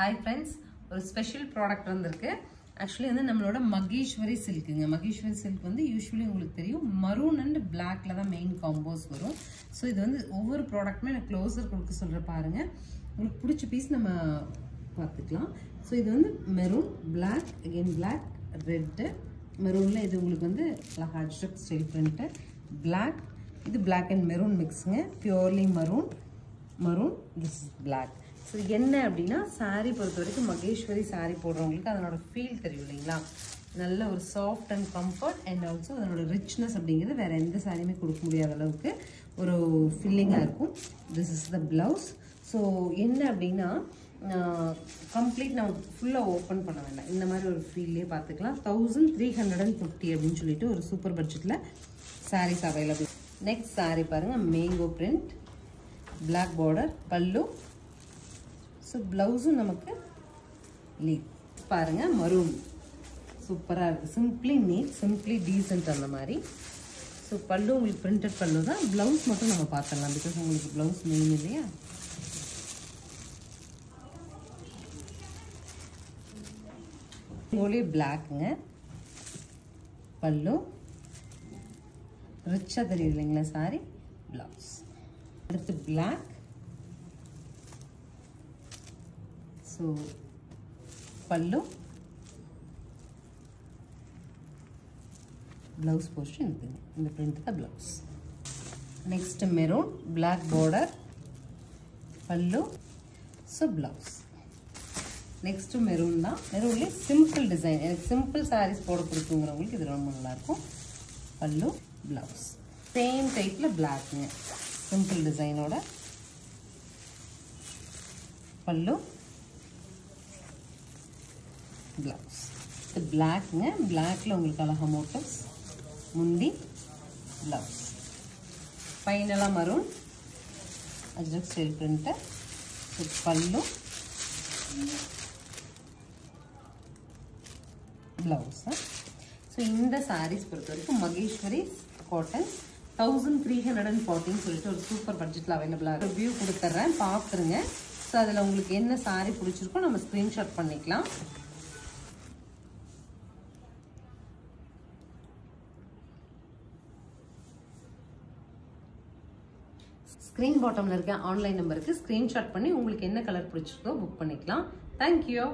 Hi friends, ஒரு special product வந்திருக்கு. Actually வந்து நம்மளோட மகேஸ்வரி சில்க்குங்க. மகேஸ்வரி சில்க் வந்து யூசுவலி உங்களுக்கு தெரியும் மரூன் அண்ட் பிளாக்ல தான் மெயின் காம்போஸ் வரும். ஸோ இது வந்து ஒவ்வொரு ப்ராடக்ட்டுமே நான் க்ளோஸர் கொடுக்க சொல்கிறேன் பாருங்க. உங்களுக்கு பிடிச்ச பீஸ் நம்ம பார்த்துக்கலாம். ஸோ இது வந்து maroon, black, again black, red, மெரூனில் இது உங்களுக்கு வந்து heart struck style print, black, இது பிளாக் அண்ட் மெரூன் மிக்ஸுங்க, purely maroon, this is black. So என்ன அப்படின்னா சாரீ பொறுத்த வரைக்கும் மகேஸ்வரி சாரீ போடுறவங்களுக்கு அதனோட ஃபீல் தெரியும் இல்லைங்களா, நல்ல ஒரு soft and comfort and also அதனோட ரிச்னஸ் அப்படிங்கிறது வேறு எந்த சாரியுமே கொடுக்க முடியாத அளவுக்கு ஒரு ஃபில்லிங்காக இருக்கும். This is the blouse. So என்ன அப்படின்னா கம்ப்ளீட் நம்ம ஃபுல்லாக ஓப்பன் பண்ண வேண்டாம், இந்த மாதிரி ஒரு ஃபீல்லே பார்த்துக்கலாம். 1350 அப்படின்னு சொல்லிட்டு ஒரு சூப்பர் பட்ஜெட்டில் சாரீஸ் அவைலபிள். நெக்ஸ்ட் சாரீ பாருங்கள், mango print, black border, pallu. So ப்ளவுஸும் நமக்கு லீவ் பாருங்கள், மரூன் சூப்பராக இருக்குது. சிம்பிளி நீட், சிம்பிளி டீசென்ட் அந்த மாதிரி. ஸோ பல்லு உங்களுக்கு பிரிண்டட் பல்லு தான். ப்ளவுஸ் மட்டும் நம்ம பார்த்துடலாம், பிகாஸ் உங்களுக்கு ப்ளவுஸ் மெயின் இல்லையா. ஓலே பிளாக்குங்க, பல்லு ரிச்சாக தெரியுது இல்லைங்களா சாரி. ப்ளவுஸ் அடுத்து black. So pallu, blouse portion இருக்குங்க, இந்த பிரிண்ட் தான் blouse. Next maroon, black border, pallu, so blouse. Next maroon தான். மெரூன்லேயே சிம்பிள் டிசைன், எனக்கு சிம்பிள் சாரீஸ் போட பிடிக்குங்கிறவங்களுக்கு இது ரொம்ப நல்லாயிருக்கும். பல்லு, ப்ளவுஸ் சேம் டைப்பில் பிளாக்குங்க, சிம்பிள் டிசைனோட பல்லு, ப்ளவுஸ். இது பிளாக்குங்க, பிளாக்ல உங்களுக்கு அழகா மோட்டிவ்ஸ், முந்தி, ப்ளவுஸ். ஃபைனலாக மரூன் அஜ்ரக் ஸ்டைல் பிரிண்ட்டு, பல்லு, ப்ளவுஸ். ஸோ இந்த சாரீஸ் பொறுத்த வரைக்கும் மகேஸ்வரி காட்டன் 1340 சொல்லிட்டு ஒரு சூப்பர் பட்ஜெட்டில் அவைலபிளாக ரிவ்யூ கொடுத்துட்றேன், பார்த்துருங்க. ஸோ அதில் உங்களுக்கு என்ன சாரீ பிடிச்சிருக்கோ நம்ம ஸ்க்ரீன்ஷாட் பண்ணிக்கலாம். ஸ்க்ரீன் பாட்டமில் இருக்க ஆன்லைன் நம்பருக்கு ஸ்க்ரீன்ஷாட் பண்ணி உங்களுக்கு என்ன கலர் பிடிச்சிருக்கோ புக் பண்ணிக்கலாம். தேங்க்யூ.